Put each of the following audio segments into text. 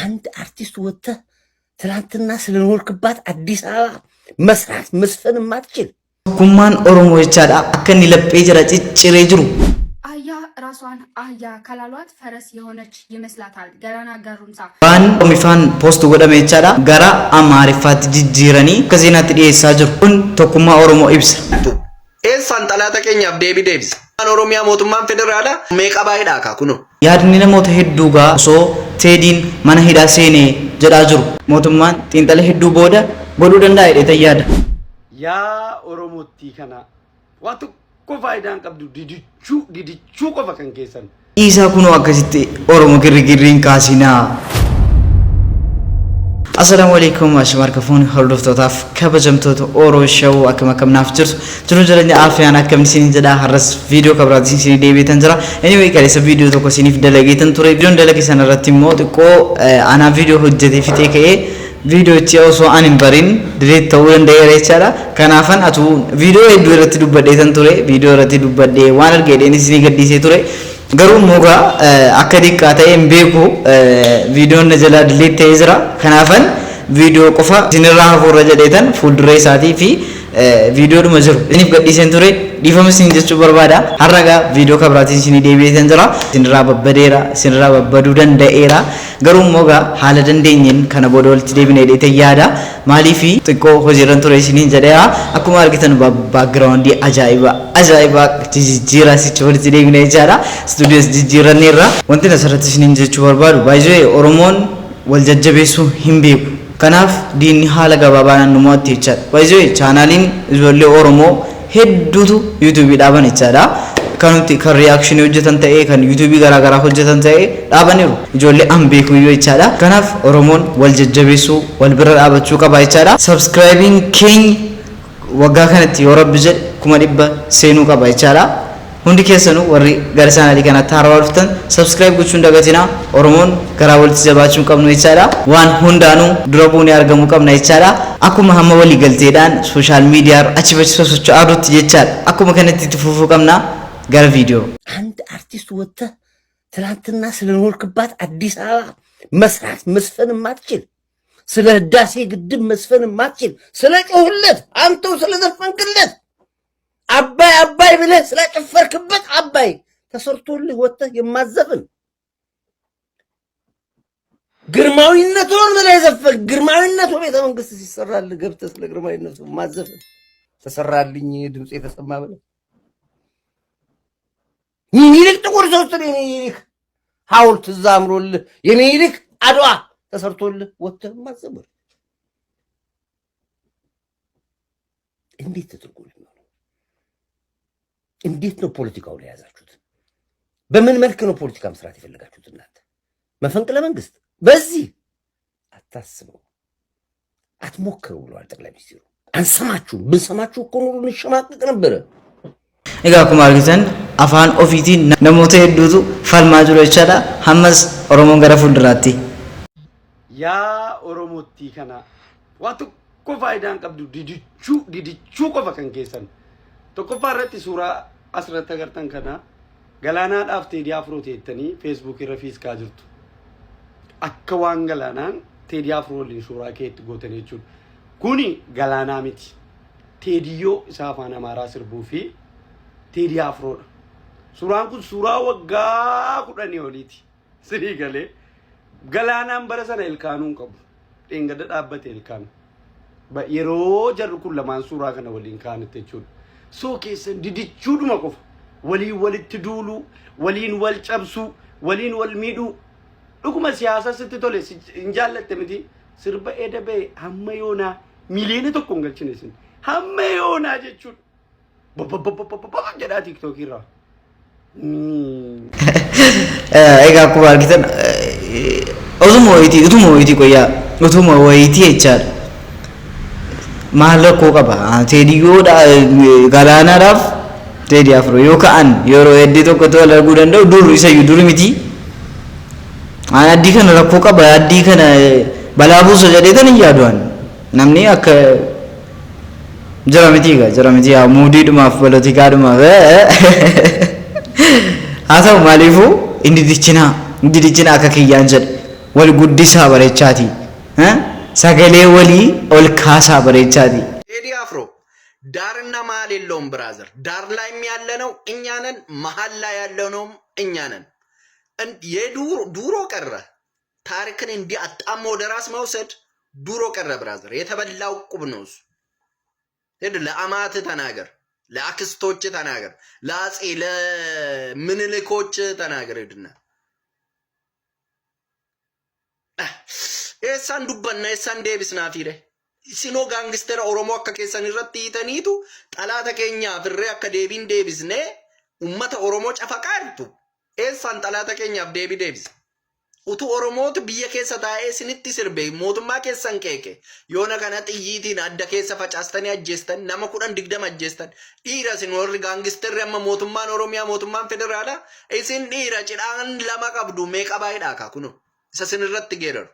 አንድ አርቲስት ወጥተህ ትላንትና ስለኖርክባት አዲስ አበባ መስራት መስፈን ማትችል ኩማን ኦሮሞ ይቻላ አከኒ ለጴጅራ ጭጭሬ ጅሩ አያ ራሷን አያ ካላሏት ፈረስ የሆነች ይመስላታል። ገራና ጋሩምሳ ባን ኦሚፋን ፖስት ጎደመ ይቻላ ጋራ አማሪፋት ጅጅረኒ ከዜናት ዲኤሳ ጅሩ ኩን ተኩማ ኦሮሞ ኢብስ ኤሳን ጠላተቀኛፍ ዴቢ ዴብስ ኦሮሚያ ሞቱማን ፌደራላ ሜቃባይዳ ካኩኖ ያድኒ ነሞተ ሄዱጋ ሶ ቴዲን ማና ሂዳ ሴኔ ጀዳ ጅሩ ሞቱማን ጢንጠለ ሄዱ ቦደ ጎዱ ደንዳ አይደተያደ ያ ኦሮሞቲ ከና ዋቱ ኮፋይዳን ቀብዱ ዲዲቹ ቆፈ ከንኬሰን ኢሳ ኩኖ አከሲቲ ኦሮሞ ግርግሪን ካሲና السلام عليكم أشمار كفون هردوف توتاف كبجمتوت أورو شو أكم نافجر جرو جرني عافية أكم نسين جدا هرس فيديو كبرات سين دي بيتن جرا anyway كاريس فيديو تو كسيني في دلقيتن توري فيديو دلقي سنة رتيمو تكو أنا فيديو هجتي في تيك فيديو تياو سو أنين برين دريت تولن دايرة چارا كنافن أتو فيديو يدو رتي دوبا ديتن توري فيديو رتي دوبا دي وانر جيدي نسيني قدي سي توري garuu moga akka diqqaatee hin beeku viidiyoon jala delete ta'ee jira kanaafan viidiyoo qofa isinirraa hafuurra jedheetan fuulduree isaatii fi viidiyoodhuma jiru isiniif gadhiiseen ture dhiifama isin jechuu barbaada har'agaa viidiyoo kabraatiin isinii deebi'eetan jira isinirraa babbadeera isinirraa babbaduu danda'eera garuu moga haala dandeenyeen kana booda walitti deebinee dheete yaada maalii fi xiqqoo hojiirran ture isiniin jedheera akkuma argitan backgroundii ajaa'iba jijjiiraa sicha walitti deebinee jaara studiyoos jijjiirranneerra wanti asirratti isiniin jechuu barbaadu baay'ee oromoon wal jajjabeessuu hin beeku kanaaf diinni haala gabaabaan numatti jechaadha baay'ee chaanaaliin ijoollee oromoo hedduutu yuutuubii dhaaban jechaadha kanuti kan reakshinii hojjetan ta'ee kan yuutuubii garaagaraa hojjetan ta'ee dhaabaniiru ijoollee an beeku jechaadha kanaaf oromoon wal jajjabeessuu wal bira dhaabachuu qaba jechaadha subscribing king waggaa kanatti yoo rabbi jedhe 100 seenuu qaba jechaadha hundi keessanu warri gara chaanaalii kanatti haarawaa dhuftan subscribe gochuun dagatina oromoon garaa walitti jabaachuu qabnu jechaadha waan hundaanuu dura buunee argamuu qabna jechaadha akkuma hamma walii galteedhaan sooshaal miidiyaa achi bachi sosocho'aa jirti jechaadha akkuma kanatti itti fufuu qabna gara viidiyoo አንድ አርቲስት ወጥተህ ትላንትና ስለኖርክባት አዲስ አበባ መስራት መስፈን ማትችል ስለ ህዳሴ ግድብ መስፈን ማትችል ስለ ጮህለት አንተው ስለዘፈንክለት አባይ ብለህ ስለጨፈርክበት አባይ ተሰርቶልህ ወጥተህ የማዘፍን ግርማዊነቱን ብለህ ዘፈን ግርማዊነቱ ቤተ መንግስት ሲሰራልህ ገብተህ ስለ ግርማዊነቱ ማዘፍን ተሰራልኝ ድምጽ የተሰማ ብለህ ይልቅ ጥቁር ሰው ስለኔ ሐውልት ዛምሮልህ የኔ ይልቅ አድዋ ተሰርቶልህ ወጥተህ ማዘበር እንዴት ተደርጎልህ ነው? እንዴት ነው ፖለቲካው ላይ ያዛችሁት? በምን መልክ ነው ፖለቲካ መስራት የፈለጋችሁት እናንተ? መፈንቅለ መንግስት በዚህ አታስበው አትሞክሩ ብለዋል ጠቅላይ ሚኒስትሩ። አንሰማችሁ ብንሰማችሁ እኮ ኑሮ እንሸማቀቅ ነበር። እጋ ኩማርጊተን አፋን ኦፊቲ ነሞተ ሄዱቱ ፈልማጅሮ ይቻላ ሐመስ ኦሮሞን ገረ ፉልድራቲ ያ ኦሮሞቲ ከና ዋቱ ኮፋይዳን ቀብዱ ዲዲቹ ቆፈ ከንኬሰን tokkoffaarratti suuraa asirratti agartan kana galaanaadhaaf teedii afroo teettanii feesbuuk irra fiiskaa jirtu akka waan galaanaan teedii afroo waliin suuraa keetti gootan jechuudha kuni galaanaa miti teediyyoo isaa afaan amaaraa sirbuu fi teedii afroodha suuraan kun suuraa waggaa 10 oliiti sirii galee galaanaan bara sana ilkaanuun qabu dheengadda dhaabbate ilkaan yeroo jarri kun lamaan suuraa kana waliin kaanitti jechuudha soo keessan didichuudhuma qofa waliin walitti duulu waliin wal cabsu waliin wal miidhu dhuguma siyaasa sitti tole hin jaallatte miti sirba edabee hamma yoonaa miliyoona tokko hin galchine isin hamma yoonaa jechuudha jedhaa tiiktookii irraa egaa akkuma argitan utuma wayitii qoyyaa utuma wayitii jechaadha maallaqoo qaba teediyoodha galaanaadhaaf teedii afroo yoo ka'an yeroo heddii tokko tole arguu danda'u dur isayyuu duri miti addii kana rakkoo qaba addii kana balaa buusa jedheetan hin yaadu'an namni akka jira miti yaa muudiidhumaaf poolitikaadhumaaf haa ta'u maaliifuu inni didichinaa akka kiyyaan jedhe wal guddisaa bareechaati. Sagalee walii ol kaasaa bareechaati. ቴዲ አፍሮ ዳርና መሀል የለውም ብራዘር። ዳር ላይ ያለነው እኛ ነን፣ መሀል ላይ ያለነው እኛ ነን። የዱሮ ቀረ ታሪክን እንዲህ አጣሞ ወደ ራስ መውሰድ ዱሮ ቀረ ብራዘር። የተበላው ቁብ ነው እሱ። ሄድ ለአማት ተናገር፣ ለአክስቶች ተናገር፣ ለአጼ ለምንልኮች ተናገር። ሄድና ኤሳን ዱበና ኤሳን ዴቢስና ፊለ ሲኖ ጋንግስተር ኦሮሞ አከከሰን ይረጥ ይተኒቱ ጠላተ ከኛ ፍሬ አከዴቢን ዴቢስኔ ኡመተ ኦሮሞ ጨፈቃርቱ ኤሳን ጠላተ ከኛ ዴቢ ዴቢስ ኡቱ ኦሮሞት ብየ ከሰ ታኤ ስንት ስርቤ ሞቱማ ከሰን ከከ ዮነ ከነ ጥይቲን አደ ከሰ ፈጫስተን ያጀስተን ነመ ኩዳን ድግደም አጀስተን ዲራ ሲኖር ጋንግስተር ያመ ሞቱማን ኦሮሚያ ሞቱማን ፌደራላ እሲን ዲራ ጭዳን ለማቀብዱ ሜቀባይ ዳካ ኩኑ ሰስንረት ገረሩ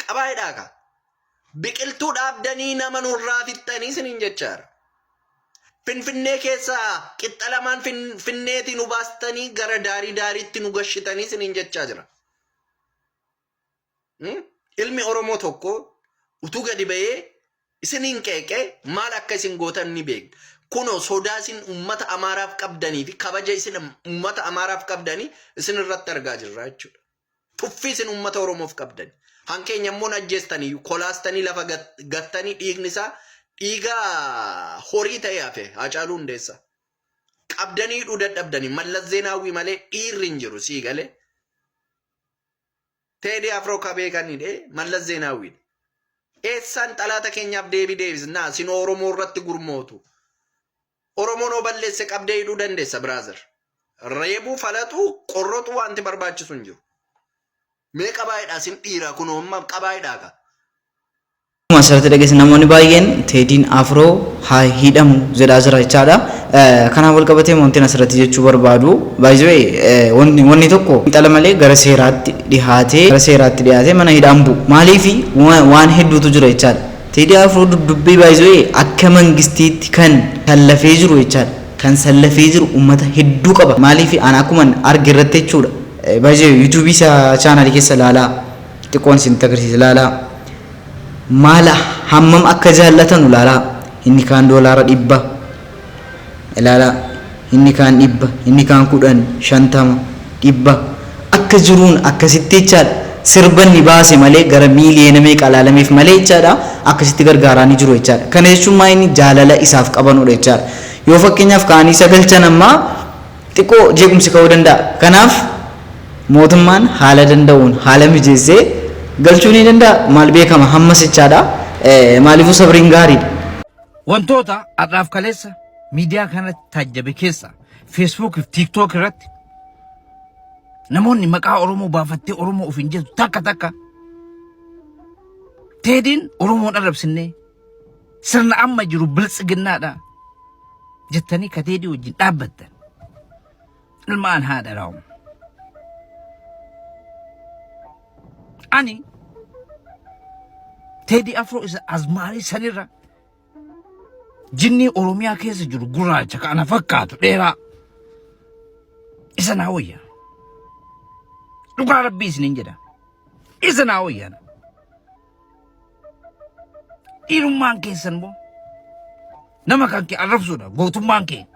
ቀባይ ዳካ biqiltuu dhaabdanii nama nurraa fixxanii sinin jechaara. Finfinnee keessa qixxalamaan finneetii nu baastanii gara daariitti nu gashitanii sinin jechaa jira. Ilmi Oromoo tokko utuu gadi bahee isinin qeeqee maal akka isin gootan ni beekna. Kunoo sodaa isin uummata Amaaraaf qabdanii fi kabaja isin uummata Amaaraaf qabdanii isin irratti argaa jirra jechuudha. Tuffii isin uummata Oromoof qabdanii. Hankeenya immoo ajjeestanii kolaastanii lafa gattanii dhiignisa dhiiga horii ta'e hafe Haacaaluu Hundeessaa qabdanii hidhuu dadhabdanii Mallas Zeenaawwii malee dhiirri hin jiru sii galee Teedii Afroo beekanii Mallas Zeenaawwii eessaan xalaata keenyaaf deebisnaa sin Oromoo irratti gurmootu Oromoon balleesse qabdee hidhuu dandeessa biraazer reebuu falaxuu qorroxuu wanti barbaachisu hin jiru. Mee qabaayidhaa sin dhiira kunoo amma qabaayidhaa ka. Asirratti dhageessan namoonni baay'een Teediin Afroo haa hidhamu jedhaa jira jechaadha. Kanaaf wal qabatee wanti asirratti jechuu barbaadu baay'ee wanni tokko xala malee gara seeraatti dhiyaatee mana hidhaan bu'u. Maaliif waan hedduutu jira jechaadha. Teedii Afroo dubbii baay'ee akka mangistiitti kan sallafee jiru jechaadha. Kan sallafee jiru uummata hedduu qaba. Maaliif ana akkuma arge irratti jechuudha. Baay'ee YouTube channel keessa laala xiqqoon sin tagarsiisa laala mala hammam akka jaallatan laala inni kaan doolaara 100 laala inni kaan 100 inni kaan 10 50 100 akka jiruun akkasitti jechaadha sirbanni baase malee gara miiliyoona meeqa laalameef malee jechaadha akkasitti gargaaraanii jiru jechaadha kana jechuun maa inni jaalala isaaf qabanudha jechaadha yoo fakkeenyaaf kaanii sagalchan ammaa xiqqoo jeequmsi ka'uu danda'a kanaaf mootummaan haala danda'uun haala mijeessee galchuu ni danda'a maal beekama hammas jechaadha maaliifuu sabriin gaariidha. Wantoota har'aaf kaleessa miidiyaa kanatti taajjabe keessa Facebook fi TikTok irratti namoonni maqaa Oromoo baafattee Oromoo ofiin jettu takka Teediin Oromoon arrabsinnee sirna amma jiru biltsiginnaadha jettanii ka Teedii wajjin dhaabbattan ilmaan haadha raawwa. Ani Teedii Afroo isa azmaarii sanirra jinni Oromiyaa keessa jiru gurraacha kana fakkaatu dheeraa isa naa wayya dhugaa rabbii isiniin jedha isa naa wayyaana dhiirummaan keessan moo nama kan kee arrabsuudha gootummaan kee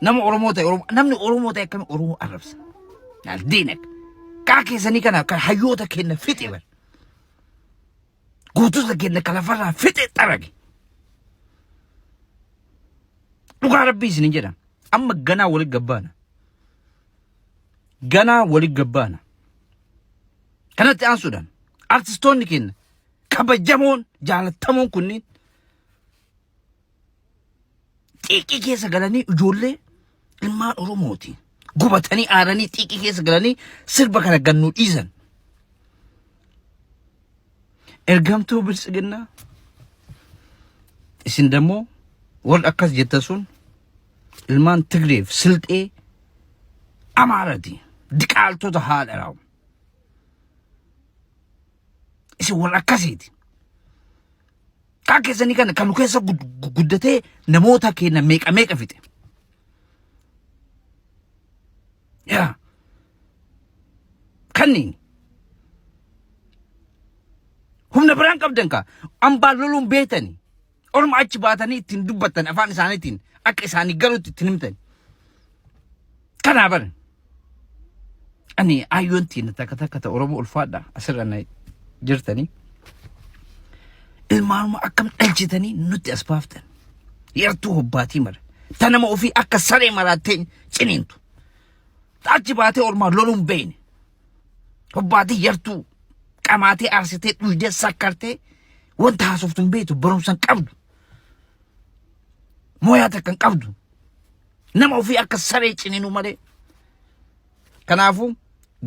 nama Oromoo ta'e namni Oromoo ta'e akkami Oromoo arrabsa naal diinak kaa keessanii kana kan hayyoota kenna fixe bar gootota kenna kalafarraa fixe xarage dhugaa rabbii isiniin jedha amma ganaa walitti gabbaana kanatti aansuudhaan artistoonni kenna kabajamoon jaalattamoon kunniin xiiqii keessa galanii ijoollee ilmaan Oromooti gubatanii aaranii xiiqii keessa galanii sirba kana gannuu dhiisan ergamtuu biltsiginnaa isin dammoo warri akkas jetta sun ilmaan Tigreef Silxee Amaarati diqaaltota haadha raawu isin warri akkasiiti kaa keessanii kana kan keessa guddatee namoota keenya meeqa fixe yaa kanniin humna biraan qabdan ka ambaan loluun beetani orma achi baatanii ittiin dubbattan afaan isaaniitiin akka isaanii galuutti ittiin himtan kanaa baran ani ayyoon tiin takka oromoo ulfaadha asirra na jirtanii ilmaanuma akkam dhalchitanii nutti as baaftan yartuu hobbaatii mara tanama ofii akka saree maraattee ciniintu achi baatee ormaan loluun beeyne hobbaatii yartuu qamaatee aarsitee dhuydee sakkartee wanta haasoftuun beetu barumsan qabdu mooyaa takkan qabdu nama ofii akka saree ciniinu malee kanaafuu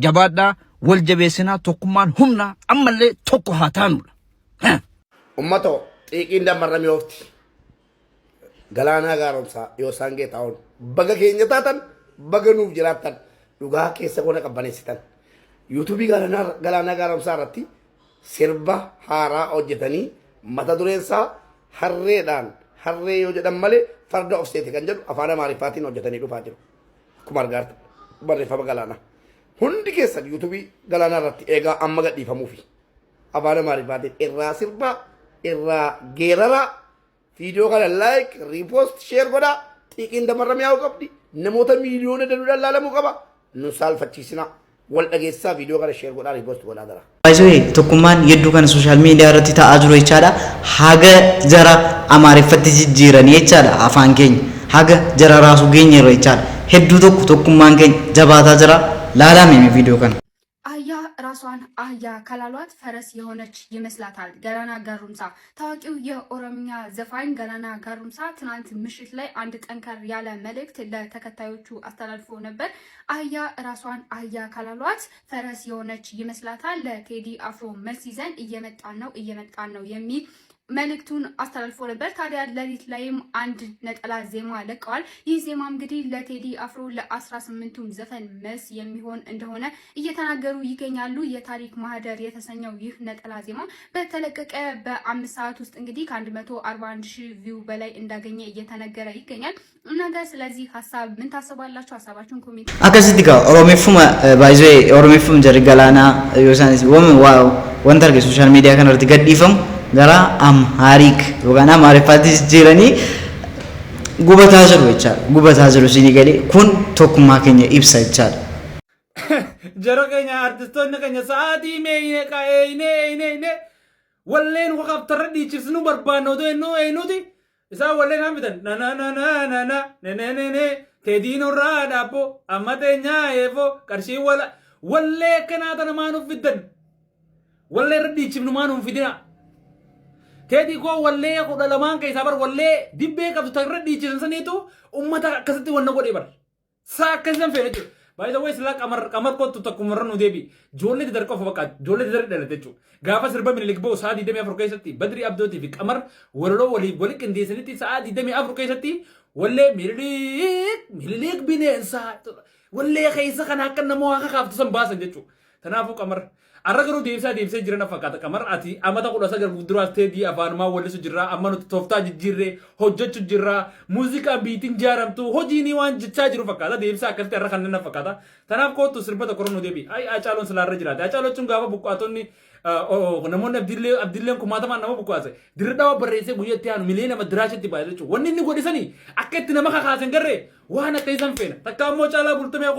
jabaadhaa wal jabeessinaa tokkummaan humna ammallee tokko haa taanudha. Ummato xiiqiin damarramee oofti. Galaanaa gaaromsaa yoo isaan geetaa'uun baga keenya taatan baga nuuf jiraattan dhugaa keessa qona qabbaneessitan. Yuutuubii galaanaa gaaromsaa irratti sirba haaraa hojjetanii mata dureensaa harree yoo jedhan malee farda of seete kan jedhu afaan Amaariffaatiin hojjetanii dhufaa jiru. Akkuma argaarta barreeffama galaanaa. Hundi keessan yuutuubii galaanaa irratti eegaa amma gadhiifamuufi afaan Amaariffaatiin irraa sirbaa irraa geeraraa viidiyoo kana like repost share godhaa xiiqiin damarramee haa qabdi namoota miiliyoona danuudhaan laalamuu qaba nu saalfachiisinaa wal dhageessaa viidiyoo kana share godhaa repost godhaa dara. Baay'ee tokkummaan yedduu kana sooshaal miidiyaa irratti ta'aa jiru jechaadha. Haga jara Amaariffatti jijjiiran jechaadha afaan keenya. Haga jara raasuu keenya irra jechaadha. Hedduu tokkummaan keenya jabaataa jira. ላላም ቪዲዮ ከን አህያ ራሷን አህያ ካላሏት ፈረስ የሆነች ይመስላታል። ገላና ጋሩምሳ ታዋቂው የኦሮምኛ ዘፋኝ ገላና ጋሩምሳ ትናንት ምሽት ላይ አንድ ጠንከር ያለ መልእክት ለተከታዮቹ አስተላልፎ ነበር። አህያ ራሷን አህያ ካላሏት ፈረስ የሆነች ይመስላታል። ለቴዲ አፍሮ መልስ ይዘን እየመጣን ነው የሚል መልእክቱን አስተላልፎ ነበር። ታዲያ ለሊት ላይም አንድ ነጠላ ዜማ ለቀዋል። ይህ ዜማ እንግዲህ ለቴዲ አፍሮ ለ18ቱም ዘፈን መልስ የሚሆን እንደሆነ እየተናገሩ ይገኛሉ። የታሪክ ማህደር የተሰኘው ይህ ነጠላ ዜማ በተለቀቀ በ5 ሰዓት ውስጥ እንግዲህ ከ141,000 ቪው በላይ እንዳገኘ እየተነገረ ይገኛል። እናንተ ስለዚህ ሀሳብ ምን ታስባላችሁ? ሀሳባችሁን ኮሜንት አከሲቲ ጋ ኦሮሜፉማ ባይዞ ኦሮሜፉም ጀሪ ገላና ዮሳንስ ወንተርገ ሶሻል ሚዲያ ከነርት ገዲፈም gara amhaarik yookaan amaariffaatis jiranii gubataa jiru sinii galee kun tokkummaa keenya ibsa jechaadha. Jara keenya artistoonni keenya sa'aatii meeyne qaeeyne walleen waqabtarra dhiichifsinu barbaannu otoo eenyuti isaan walleen hambitan na teediinurraa dhaabboo amma teenyaa eefoo qarshii wallee kanaa tana maanuuf fiddan wallee irra dhiichifnu maanuuf fidina. Teedi ko wallee kudha lamaan keessaa bar wallee dibbee qabdu tarra dhiichisan saniitu ummata akkasitti wanna godhee bar saa akkasiin feene jechuudha. By the way sila qamar kottu takkumarra nu deebi ijoollee darqa of bakka ijoollee darqa dhalate jechuudha. Gaafa sirba minilik ba'u sa'aa 24 keessatti Badri Abdootii fi qamar waloo walii qindeessanitti sa'aa 24 keessatti wallee mililik bineensaa wallee keessa kan akka nama waaqa kaaftu san baasan jechuudha. Kanaafuu qamar arragaru deebisee jirana fakkaata qamar ati amata kudha sagal guduraas teedii afaanumaa wallisu jirra amma nuti tooftaa jijjiirree hojjechuu jirra muuziqaa biitiin jaaramtu hojiinii waan jechaa jiru fakkaata deebisaa akkasitti arra kanneen fakkaata tanaaf kootu sirba tokko nu deebi ay acaaloon silaarra jiraate acaaloon sun gaafa buqqaatonni namoonni abdilleen kumaatamaan nama buqqaase dirridhaa barreessee guyyaatti aanu miliyoona nama diraashetti baay'ee jechuudha wanni inni godhisanii akka itti nama kakaasan garree waan akka isan feena takka ammoo caalaa bultumee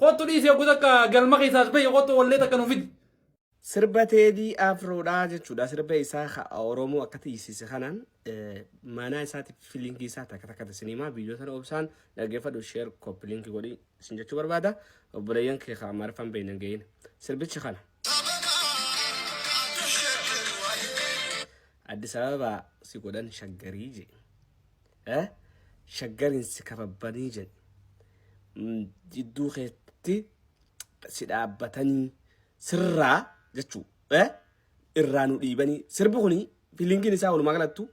kootu dhiisee gosa galma keessaas bahe kootu wallee takka nuufid. Sirba Teedii Afroodhaa jechuudha. Sirba isaa Oromoo akka tiisiise kanaan maanaa isaatiif filiinkii isaa takka sinimaa viidiyoo sana obsaan dhaggeeffadhu sheer koppii liinkii godhii isin jechuu barbaada. Obboleeyyan kee Amaariffaan beeynan ga'in. Sirbichi kana. Addis Ababa si godhan shaggarii jedhe. Shaggariin si kababbanii jedhe. Jidduu keetti si dhaabbatanii sirraa jechuu irraa nu dhiibanii sirbi kuni filiinkiin isaa walumaa galattu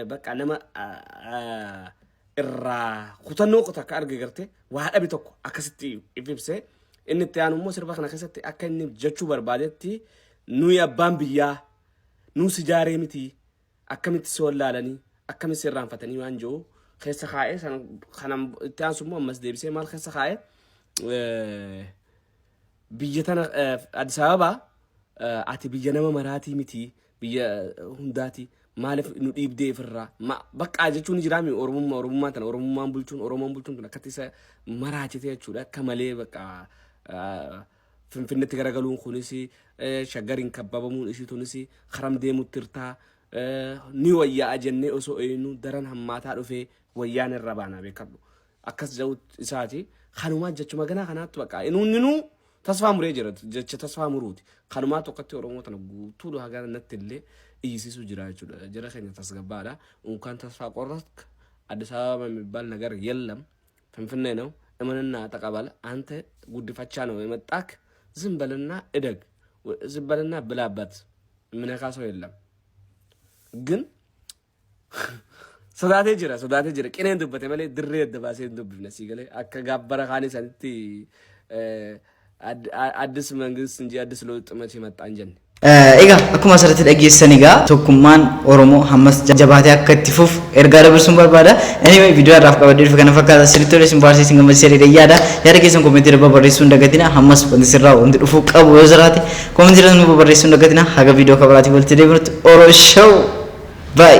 bakka nama irraa kutannoo takka arge garte waa dhabi tokko akkasitti ibsee inni itti aanu immoo sirba kana keessatti akka inni jechuu barbaadetti nuyi abbaan biyyaa nu si jaaree miti akkamitti si wallaalanii akkamitti si irraanfatanii waan jiru keessa kaa'ee kanaan itti aansu immoo ammas deebisee maal keessa kaa'ee biyya tana Addis Ababa ati biyya nama maraatii miti biyya hundaati maaliif nu dhiibdee firraa bakka jechuun jiraami oromummaa tana oromummaan bulchuun oromoon bulchuun kun akkatti isa maraachite jechuudha akka malee bakka finfinnetti garagaluun kunis shaggariin kabbabamuun isiituunis karam deemutti hirtaa ni wayyaa jennee osoo eenyu daran hammaataa dhufee wayyaan irra baanaa beekadhu akkas ja'u isaati kanumaa jechuma ganaa kanaatti bakka inuu tasfaa muree jira jecha tasfaa muruuti kanumaa tokkotti oromoo tana guutuu haga natti illee iyyisiisu jira jechuudha jira keenya tasgabbaadha unkaan tasfaa qorrat አዲስ አበባ የሚባል ነገር የለም ፍንፍኔ ነው እምንና ተቀበል አንተ ጉድፈቻ ነው የመጣክ ዝም በልና እደግ ዝም በልና ብላበት ምንካ ሰው የለም ግን ሶዳቴ ጅራ ቅኔን ዱበቴ መሌ ድሬ ደባሴ ዱብነ ሲገለ አከጋበረ ካኔ ሰንቲ አዲስ መንግስት እንጂ አዲስ ለውጥ መቼ መጣ እንጀን Egaa akkuma asirratti dhageessan egaa tokkummaan Oromoo hammas jabaatee akka itti fufu ergaa dabarsuun barbaada. Anyway viidiyoo irraaf qabadee dhufe kana fakkaata sirriitti tolee isin baarsee isin gammachiisee yaada keessan komentii irra barreessuu hin dagatina hammas wanti sirraa wanti dhufuu qabu yoo jiraate komentii irra barreessuu hin dagatina haga viidiyoo kabiraatti walitti deebinutti Oro Show bye.